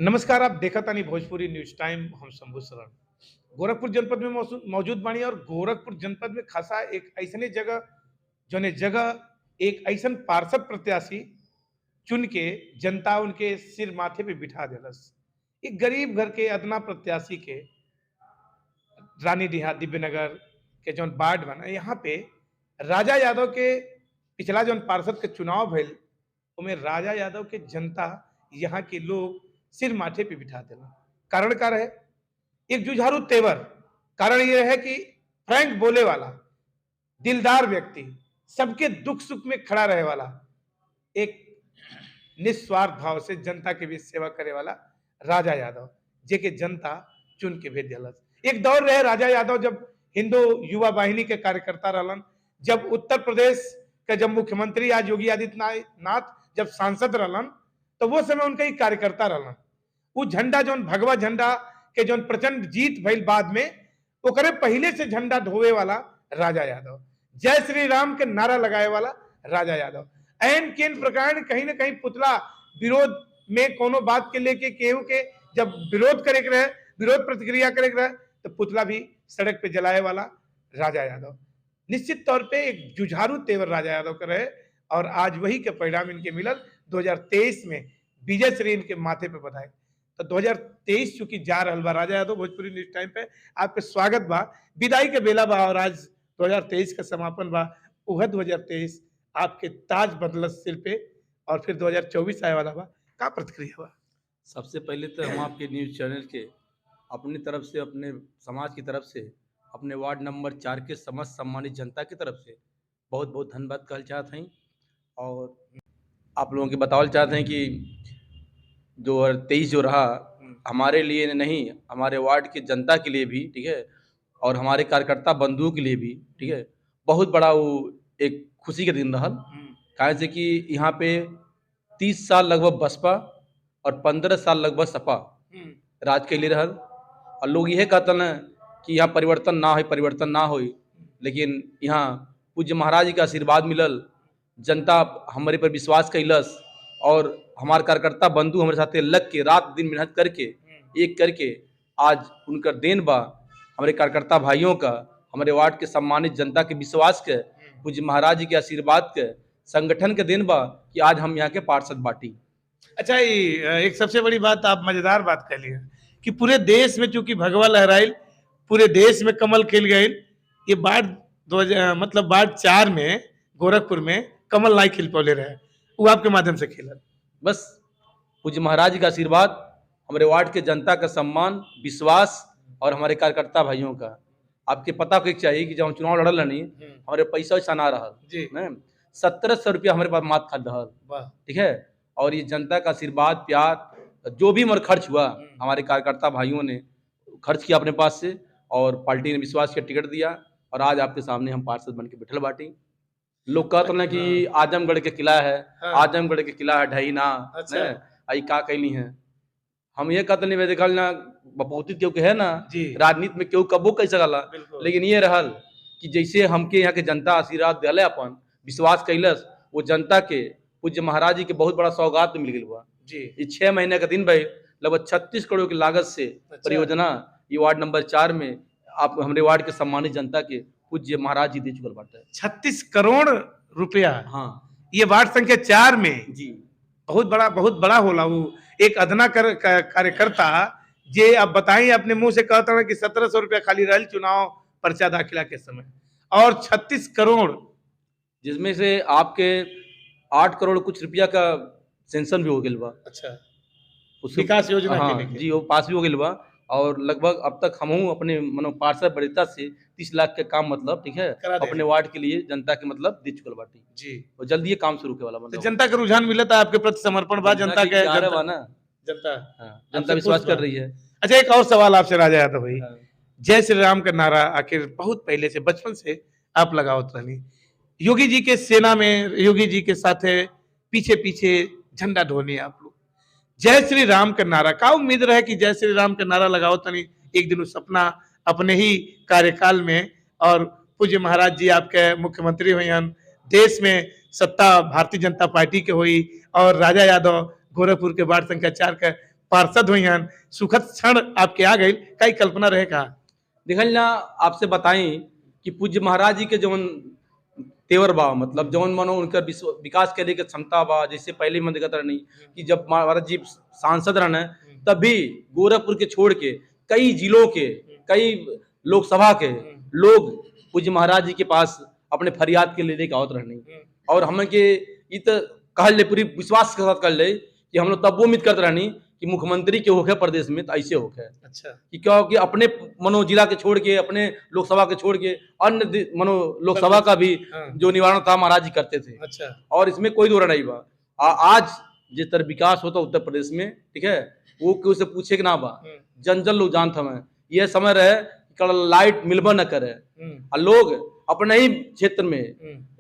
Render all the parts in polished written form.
नमस्कार। आप देखा तानी भोजपुरी न्यूज टाइम। हम शंभू शरण गोरखपुर जनपद में मौजूद बानी और गोरखपुर जनपद में खासा एक ऐसने जगह जोने जगह एक ऐसन पार्षद प्रत्याशी चुन के जनता उनके सिर माथे पे बिठा देलस। एक गरीब घर के अदना प्रत्याशी के रानी डिहा दिव्यनगर के जौन वार्ड बना यहाँ पे राजा यादव के पिछला जौन पार्षद के चुनाव भइल उमें राजा यादव के जनता यहाँ के लोग सिर माथे पे बिठा देला। कारण का रहे एक जुझारू तेवर। कारण ये है कि फ्रैंक बोले वाला, दिलदार व्यक्ति, सबके दुख सुख में खड़ा रहे वाला, एक निस्वार्थ भाव से जनता के बीच सेवा करे वाला राजा यादव जे के जनता चुन के भेज दिलस। एक दौर रहे राजा यादव जब हिंदू युवा वाहिनी के कार्यकर्ता रहलन, जब उत्तर प्रदेश के जब मुख्यमंत्री आज योगी आदित्यनाथ जब सांसद रहलन तो वो समय उनका ही कार्यकर्ता रहलन। वो झंडा जौन भगवा झंडा के जौन प्रचंड जीत भइल बाद में ओकरे पहले से झंडा ढोवे वाला राजा यादव, जय श्री राम के नारा लगाए वाला राजा यादव। एन केन प्रकार कहीं ना कहीं पुतला विरोध में कोनो बात के लेके केहू के जब विरोध करे के रहे, विरोध प्रतिक्रिया करे के रहे तो पुतला भी सड़क पे जलाए वाला राजा यादव। निश्चित तौर पे एक जुझारू तेवर राजा यादव का रहे और आज वही के परिणाम इनके मिलल। 2023 में विजय श्री इनके माथे पे बधाई। तो 2023 चूंकि जा रहल बा, राजा यादव भोजपुरी न्यूज टाइम पे आपके स्वागत बा। विदाई के बेला बा और आज 2023 का समापन बा। वह 2023 आपके ताज बदलस सिर पे और फिर 2024 आए वाला बा। का प्रतिक्रिया बा? सबसे पहले तो हम आपके न्यूज़ चैनल के अपनी तरफ से, अपने समाज की तरफ से, अपने वार्ड नंबर 4 के समस्त सम्मानित जनता की तरफ से बहुत बहुत धन्यवाद कहना चाहते हैं और आप लोगों के बतावल चाहते हैं कि 2023 जो रहा हमारे लिए नहीं, हमारे वार्ड के जनता के लिए भी, ठीक है, और हमारे कार्यकर्ता बंधुओं के लिए भी, ठीक है, बहुत बड़ा वो एक खुशी के दिन रहल। काहे से कि यहाँ पे 30 साल लगभग बसपा और 15 साल लगभग सपा राज के लिए रहल और लोग यह कहते हैं कि यहाँ परिवर्तन ना हो, लेकिन यहाँ पूज्य महाराज जी का आशीर्वाद मिलल, जनता हमारे पर विश्वास कैलस और हमारे कार्यकर्ता बंधु हमारे साथ लग के रात दिन मेहनत करके एक करके आज उनका देन बा, हमारे कार्यकर्ता भाइयों का, हमारे वार्ड के सम्मानित जनता के विश्वास के, पूज्य महाराज जी के आशीर्वाद के, संगठन के देन बा कि आज हम यहाँ के पार्षद बाटी। अच्छा, एक सबसे बड़ी बात आप मजेदार बात कह लिया कि पूरे देश में चूंकि भगवा लहराइल, पूरे देश में कमल खिल गए। ये वार्ड 4 में गोरखपुर में कमल नहीं खिल पौले रहे, वो आपके माध्यम से खिला। बस पूज्य महाराज जी का आशीर्वाद, हमारे वार्ड के जनता का सम्मान, विश्वास और हमारे कार्यकर्ता भाइयों का। आपके पता को चाहिए कि जब हम चुनाव लड़ल नहीं हमारे पैसा वैसा ना रहा, 1700 रुपया हमारे पास मात खा रहा, ठीक है, और ये जनता का आशीर्वाद, प्यार, जो भी हमारा खर्च हुआ हमारे कार्यकर्ता भाइयों ने खर्च किया अपने पास से और पार्टी ने विश्वास किया, टिकट दिया और आज आपके सामने हम पार्षद बन के बैठल बाटी। लोग कहते ना कि आजमगढ़ के किला है, आजमगढ़ के किला है ढही ना, आई का कैली है। हम ये कहते नहीं देखल ना बपौती क्यों के है ना, राजनीति में क्यों कबो कैसे गला, लेकिन ये रहल कि जैसे हमके यहाँ के जनता आशीर्वाद दिले, अपन विश्वास कैलस, वो जनता के पूज्य महाराज जी के बहुत बड़ा सौगात मिल गई हुआ जी। ये 6 महीने का दिन भाई लगभग 36 करोड़ की लागत से परियोजना ये वार्ड नंबर 4 में आप हमारे वार्ड के सम्मानित जनता के पूज्य महाराज जी दे चुकल बाटे 36 करोड़ रुपया। हाँ, ये वार्ड संख्या 4 में जी बहुत बड़ा होला। वो एक अदना कार्यकर्ता जे आप बताएं अपने मुंह से कहता है कि 1700 रुपया खाली रहल चुनाव पर्चा दाखिला के समय और 36 करोड़, जिसमें से आपके 8 करोड़ कुछ रुपया का सेंक्शन भी हो गया बा। अच्छा, विकास योजना हाँ, के जी, वो पास भी हो गया बा और लगभग अब तक हम अपने पार्षद बड़ीता से 30 लाख के काम मतलब, ठीक है, अपने वार्ड के लिए जनता के मतलब दे चुकल बाटी जी। और जल्दी ये काम शुरू के वाला तो जनता का रुझान मिला था आपके प्रति, समर्पण बा जनता के, जनता विश्वास कर रही है। अच्छा, एक और सवाल आपसे राजा यादव भाई, जय श्री राम का नारा आखिर बहुत पहले से बचपन से आप लगावत रहनी, योगी जी के सेना में, योगी जी के साथ पीछे पीछे झंडा ढोनी आप लोग, जय श्री राम का नारा का उम्मीद रहे कि जय श्री राम का नारा लगाओ तनी एक दिन उस सपना अपने ही कार्यकाल में और पूज्य महाराज जी आपके मुख्यमंत्री हुई, देश में सत्ता भारतीय जनता पार्टी के हुई और राजा यादव गोरखपुर के वार्ड संख्या 4 का पार्षद हुई हैं, सुखद क्षण आपके आ गई, कई कल्पना रहे का? देखल ना, आपसे बताई कि पूज्य महाराज जी के जवन तेवर बा, मतलब जवन मनो उनकर विकास करे के क्षमता बा, जैसे पहले मन देखत रहनी कि जब महाराज जी सांसद रहने तब भी गोरखपुर के छोड़ के कई जिलों के, कई लोकसभा के लोग पूज्य महाराज जी के पास अपने फरियाद के लेके आवत रहनी। और हमें के इत कहल ले, पूरी विश्वास के साथ कहल ले कि हम लोग तब वो उम्मीद करते रहनी कि मुख्यमंत्री के होखे प्रदेश में तो ऐसे होखे, अच्छा, कि क्योंकि अपने मनो जिला के छोड़ के, अपने लोकसभा के छोड़ के अन्य मनो लोकसभा का भी हाँ। जो निवारण था महाराज जी करते थे। अच्छा, और इसमें कोई दो नहीं बा। आज जिस तरह विकास होता उत्तर प्रदेश में, ठीक है, वो केहू से पूछे के ना बा, जन जन लोग जानत हमें। यह समय रहे कि लाइट मिलबा न करे और लोग अपने ही क्षेत्र में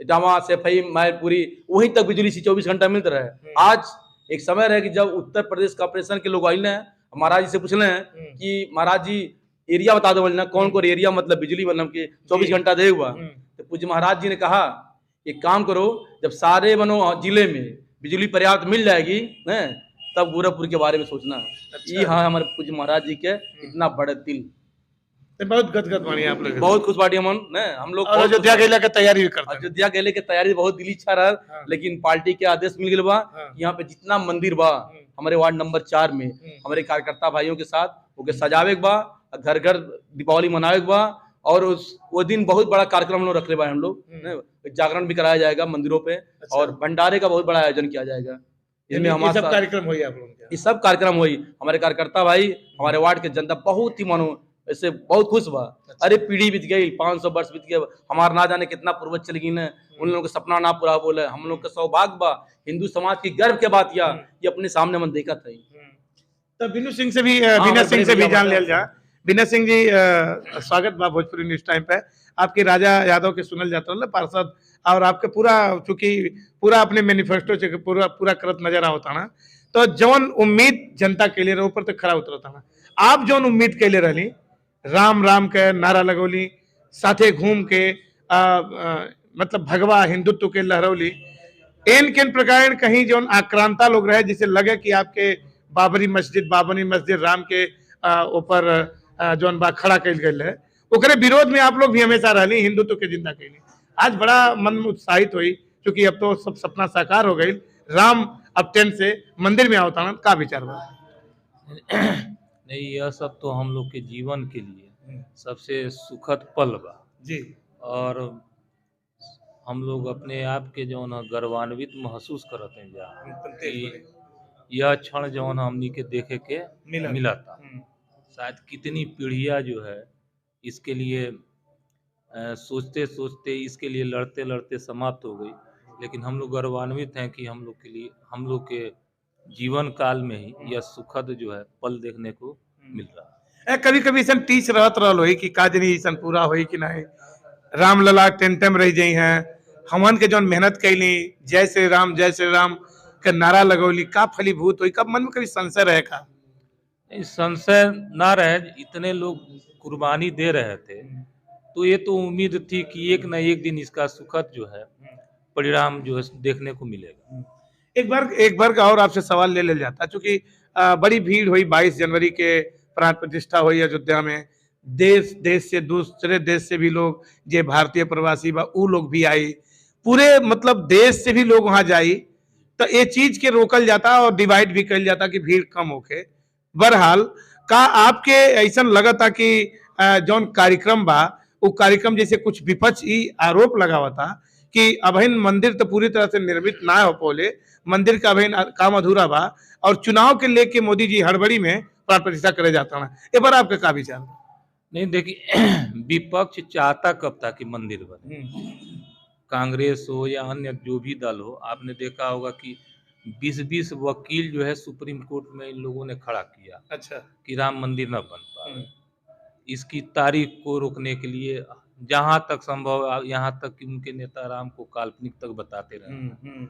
इटावा से फई मैलपुरी वहीं तक बिजली से 24 घंटा मिलता रहे। आज एक समय रहे कि जब उत्तर प्रदेश कॉर्पोरेशन के लोग आइल हैं, महाराज जी से पूछले हैं कि महाराज जी एरिया बता दो, बोलना कौन कौन एरिया, मतलब बिजली मतलब के 24 घंटा दे हुआ। तो पूज्य महाराज जी ने कहा एक काम करो, जब सारे मनो जिले में बिजली पर्याप्त मिल जाएगी हैं, तब गोरखपुर के बारे में सोचना। अच्छा। ये हाँ हमारे पूज्य महाराज जी के इतना बड़े दिल, तो बहुत गदगद बानी आप लोग, बहुत खुश बाटी हम लोग। और अयोध्या गेला के तैयारी भी करते हैं। अयोध्या गेले के तैयारी बहुत दिली इच्छा रहा, हाँ। लेकिन पार्टी के आदेश मिल गए बा कि यहाँ पे जितना मंदिर बा हमारे वार्ड नंबर 4 में हमारे कार्यकर्ता भाइयों के साथ ओके सजावे के बा, घर घर दीपावली मनावे के बा। और वो दिन बहुत बड़ा कार्यक्रम हम लोग रख ले बा, हम लोग जागरण भी कराया जाएगा मंदिरों पे। अच्छा। और भंडारे का बहुत बड़ा आयोजन किया जाएगा। इसमें हमारे सब कार्यक्रम हुई आप लोगों के? ये सब कार्यक्रम हुई। हमारे कार्यकर्ता भाई, हमारे वार्ड के जनता बहुत ही मानो ऐसे बहुत खुश बा। अच्छा। अरे पीढ़ी बीत गई, 500 वर्ष बीत गए, हमारा ना जाने कितना पूर्वज चल गई न, उन लोगों का सपना ना पूरा बोले। हम लोग का सौभाग्य बा, हिंदू समाज की गर्व के बात या ये अपने सामने मन देखा था। तो बिनू सिंह से भी, बीना सिंह से भी जान लिया जा। बीना सिंह जी, स्वागत बा भोजपुरी न्यूज टाइम पे। आपके राजा यादव के सुनल जाता है पार्षद, और आपके पूरा चूंकि पूरा अपने मैनिफेस्टो से पूरा पूरा करत नजर आवता ना, तो जौन उम्मीद जनता के लिए ऊपर तक खड़ा उतरता ना, आप जौन उम्मीद के लिए रही, राम राम के नारा लगौली, साथे घूम के मतलब भगवा हिंदुत्व के लहरौली, एन केन प्रकार कहीं जौन आक्रांता लोग रहे, जिसे लगे कि आपके बाबरी मस्जिद राम के ऊपर जौन बा खड़ा कल गई है, ओकरे विरोध में आप लोग भी हमेशा रही, हिंदुत्व के जिंदा कैली। आज बड़ा मन उत्साहित हुई, क्योंकि अब तो सब सपना साकार हो गई, राम अब टेंट से मंदिर में आवता, का विचार बा? नहीं, यह सब तो हम लोग के जीवन के लिए सबसे सुखद पल बा जी। और हम लोग अपने आप के जौन गर्वान्वित महसूस करत हैं जा कि यह क्षण जौन हमनी के देखे के मिला था। शायद कितनी पीढ़ियाँ जो है इसके लिए सोचते सोचते, इसके लिए लड़ते लड़ते समाप्त हो गई, लेकिन हम लोग गर्वान्वित हैं कि हम लोग के लिए, हम लोग के जीवन काल में ही यह सुखद जो है पल देखने को मिल रहा है। कभी कभी सन टीच रहत रहो कि काजनी सन पूरा होई कि नहीं, राम लला टेंटम रह जाई हैं, हमन के जौन मेहनत कैली, जय श्री राम के नारा लगौली, का फलीभूत हुई? कब मन में कभी संशय रहे का? नहीं, संशय ना रहे, इतने लोग कुर्बानी दे रहे थे, तो ये तो उम्मीद थी कि एक न एक दिन इसका सुखद जो है परिणाम जो है देखने को मिलेगा। एक बार का और आपसे सवाल ले जाता, चूंकि बड़ी भीड़ हुई 22 जनवरी के प्राण प्रतिष्ठा हुई अयोध्या में, देश से दूसरे देश से भी लोग, जे भारतीय प्रवासी बा उ लोग भी आई, पूरे मतलब देश से भी लोग वहां जाई, तो ये चीज के रोकल जाता और डिवाइड भी कल जाता कि भीड़ कम होके। बहरहाल, का आपके ऐसा लगता कि जौन कार्यक्रम बा, वो कार्यक्रम जैसे कुछ विपक्ष ई आरोप लगावा था कि अभिन मंदिर तो पूरी तरह से निर्मित ना हो पोले, मंदिर का अभिन काम अधूरा बा, और चुनाव के लेके मोदी जी हड़बड़ी में प्राण प्रतिष्ठा करे जाता है, ये बार आपका क्या विचार? नहीं, देखिए विपक्ष चाहता कब था कि मंदिर बने, कांग्रेस हो या अन्य जो भी दल हो। आपने देखा होगा कि 20-20 वकील जो है सुप्रीम कोर्ट में इन लोगों ने खड़ा किया, अच्छा, कि राम मंदिर न बन पाए। इसकी तारीख को रोकने के लिए जहां तक संभव, यहाँ तक कि उनके नेता राम को काल्पनिक तक बताते रहे,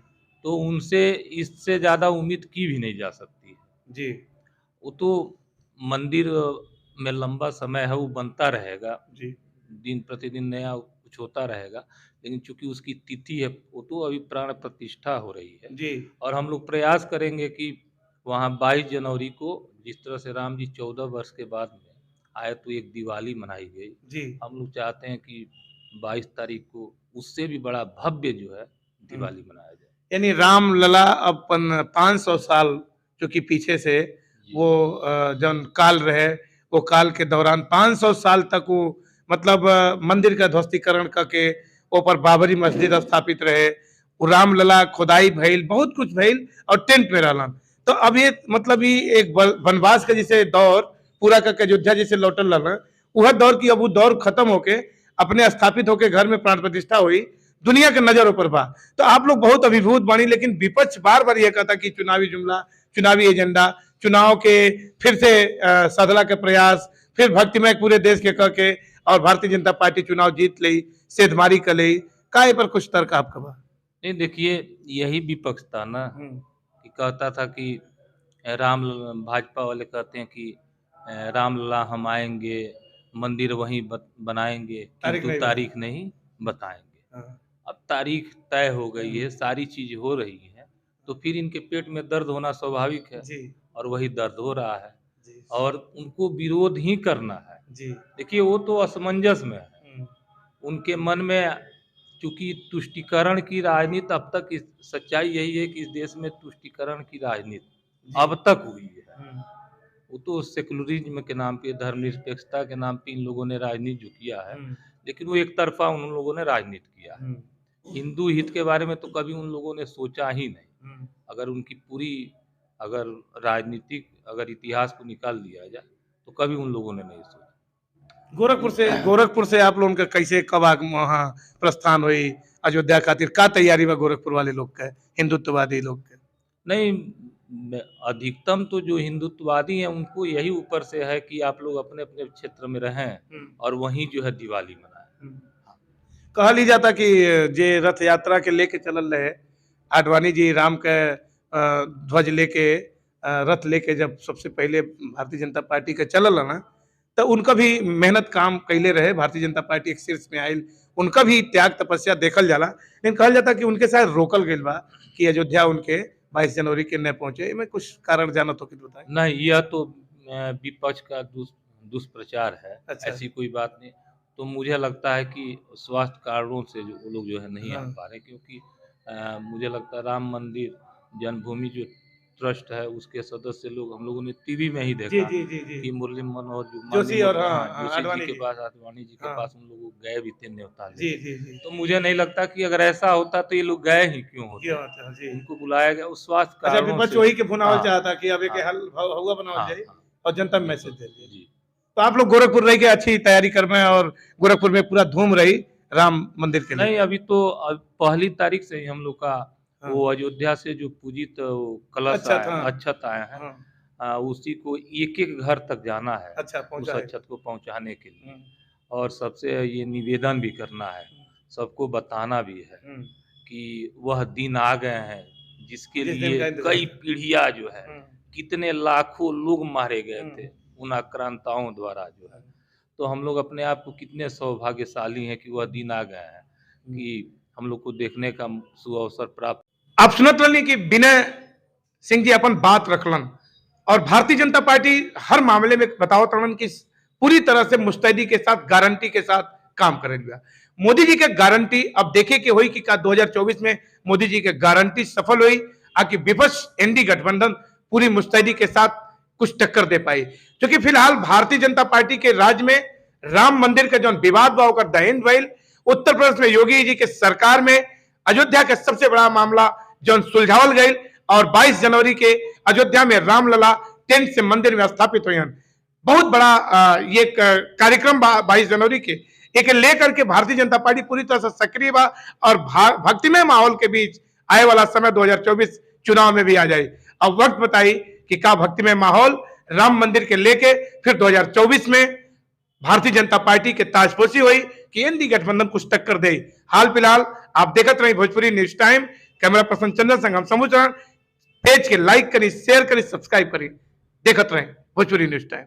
तो उनसे इससे ज्यादा उम्मीद की भी नहीं जा सकती जी। वो तो मंदिर में लंबा समय है, वो बनता रहेगा जी। दिन प्रतिदिन नया कुछ होता रहेगा, लेकिन चूंकि उसकी तिथि है, वो तो अभी प्राण प्रतिष्ठा हो रही है जी। और हम लोग प्रयास करेंगे कि वहाँ 22 जनवरी को जिस तरह से राम जी 14 वर्ष के बाद में आए तो एक दिवाली मनाई गई। जी। हम लोग चाहते हैं कि 22 तारीख को उससे भी बड़ा भव्य जो है दिवाली मनाया जाए। यानी राम लला अपन 500 साल जो कि पीछे से जी। वो जौन काल रहे, वो काल के दौरान 500 साल तक वो मतलब मंदिर का ध्वस्तीकरण करके ऊपर बाबरी मस्जिद स्थापित रहे, वो राम लला खुदाई भइल, बहुत कुछ भइल और टेंट में रहलन। तो अब ये मतलब ही एक वनवास का जैसे दौर पूरा करके अयोध्या जैसे लौटल रहलन, वह दौर की अब वो दौर खत्म होके अपने स्थापित होके घर में प्राण प्रतिष्ठा हुई, दुनिया के नजर ऊपर बा। तो आप लोग बहुत अभिभूत बानी, लेकिन विपक्ष बार बार यह कहता कि चुनावी जुमला, चुनावी एजेंडा, चुनाव के फिर से सदला के प्रयास, फिर भक्तिमय पूरे देश के कह के और भारतीय जनता पार्टी चुनाव जीत ली, सेधमारी कर ली, काहे पर कुछ तर्क आपका बा? नहीं देखिए, यही विपक्ष था ना कि कहता था कि भाजपा वाले कहते हैं कि रामलला हम आएंगे, मंदिर वहीं बनाएंगे, किंतु तारीख नहीं बताएंगे। अब तारीख तय हो गई है, सारी चीज हो रही है, तो फिर इनके पेट में दर्द होना स्वाभाविक है जी। और वही दर्द हो रहा है जी। और उनको विरोध ही करना है। जी। देखिए वो तो असमंजस में है, उनके मन में, चूंकि तुष्टीकरण की राजनीति अब तक सच्चाई यही है कि इस देश में तुष्टीकरण की राजनीति अब तक हुई है। वो तो सेकुलरिज्म के नाम पे, धर्मनिरपेक्षता के नाम पे इन लोगों ने राजनीति जो किया है, लेकिन वो एक तरफा उन लोगों ने राजनीति किया है। हिंदू हित के बारे में तो कभी उन लोगों ने सोचा ही नहीं। अगर उनकी पूरी राजनीतिक इतिहास को निकाल दिया जाए तो कभी उन लोगों ने नहीं सोचा। गोरखपुर से आप लोगों का कैसे कब वहाँ प्रस्थान हुई अयोध्या खातिर, का तैयारी बा गोरखपुर वाले लोग का, हिंदुत्ववादी लोग का? नहीं, अधिकतम तो जो हिंदुत्ववादी हैं उनको यही ऊपर से है कि आप लोग अपने अपने क्षेत्र में रहें और वहीं जो है दिवाली मनाएं। कहा ली जाता कि जे रथ यात्रा के लेके चलल रहे, आडवाणी जी राम के ध्वज लेके रथ लेके जब सबसे पहले भारतीय जनता पार्टी के चलल ना, तो उनका भी मेहनत काम कैले रहे, भारतीय जनता पार्टी एक शीर्ष में आयल, उनका भी त्याग तपस्या देखल जाला, लेकिन कहल जाता कि उनके साथ रोकल गई बा कि अयोध्या उनके 22 जनवरी के न पहुंचे। में कुछ कारण जाना तो बताएं। नहीं, यह तो विपक्ष का दुष्प्रचार है। अच्छा। ऐसी कोई बात नहीं। तो मुझे लगता है कि स्वास्थ्य कारणों से जो वो लोग जो है नहीं आ पा रहे, क्योंकि मुझे लगता है राम मंदिर जन्मभूमि जो ट्रस्ट है उसके सदस्य लोग, हम लोगों ने टीवी में ही देखा कि मुरली मनोहर जोशी और जोशी जी के पास, आडवाणी जी के पास उन लोग गए भी थे न्योता लेने। तो मुझे नहीं लगता कि अगर ऐसा होता तो ये लोग गए ही क्यों होते, उनको बुलाया गया उस स्वास्थ्य कारणों से। वही के भुनावल चाहता कि अब एक हल हुआ बनावल जाए और जनता में मैसेज दे दिए। तो आप लोग गोरखपुर रह के अच्छी तैयारी कर में और गोरखपुर में पूरा धूम रही राम मंदिर के लिए? नहीं, अभी तो पहली तारीख से ही हम लोग का वो अयोध्या से जो पूजित कलश अक्षत आए हैं, उसी को एक एक घर तक जाना है। अच्छा, उस अक्षत को पहुंचाने के लिए, और सबसे ये निवेदन भी करना है, सबको बताना भी है कि वह दिन आ गए हैं जिसके लिए कई पीढ़ियां जो है, कितने लाखों लोग मारे गए थे उन आक्रांताओं द्वारा जो है। तो हम लोग अपने आप को कितने सौभाग्यशाली हैं कि वह दिन आ गए हैं कि हम लोग को देखने का सुअवसर प्राप्त। आप सुनत रहनी कि विनय सिंह जी अपन बात रखलन और भारतीय जनता पार्टी हर मामले में बताओ तड़न कि पूरी तरह से मुस्तैदी के साथ, गारंटी के साथ काम करेगा। मोदी जी के गारंटी अब देखे कि हुई कि 2024 में मोदी जी के गारंटी सफल हुई, आकि विपक्ष एनडी गठबंधन पूरी मुस्तैदी के साथ कुछ टक्कर दे पाई। क्योंकि फिलहाल भारतीय जनता पार्टी के राज्य में राम मंदिर का जो विवाद बा ओकर दहन भइल, उत्तर प्रदेश में योगी जी के सरकार में अयोध्या का सबसे बड़ा मामला जो सुलझावल गई और 22 जनवरी के अयोध्या में रामलला टेंट से मंदिर में स्थापित हुए। बहुत बड़ा ये कार्यक्रम 22 जनवरी के एक लेकर के भारतीय जनता पार्टी पूरी तरह से सक्रिय बा और भक्तिमय माहौल के बीच आए वाला समय 2024 चुनाव में भी आ जाए। अब वक्त बताई कि का भक्तिमय माहौल राम मंदिर के लेके फिर 2024 में भारतीय जनता पार्टी के ताजपोशी हुई कि एनडी गठबंधन कुछ टक्कर दे। हाल फिलहाल आप देखते रहे Bhojpuri news time. Camera person Chandan संग हम समूचरण। पेज के लाइक करी, शेयर करी, सब्सक्राइब करी, देखते रहे भोजपुरी न्यूज टाइम।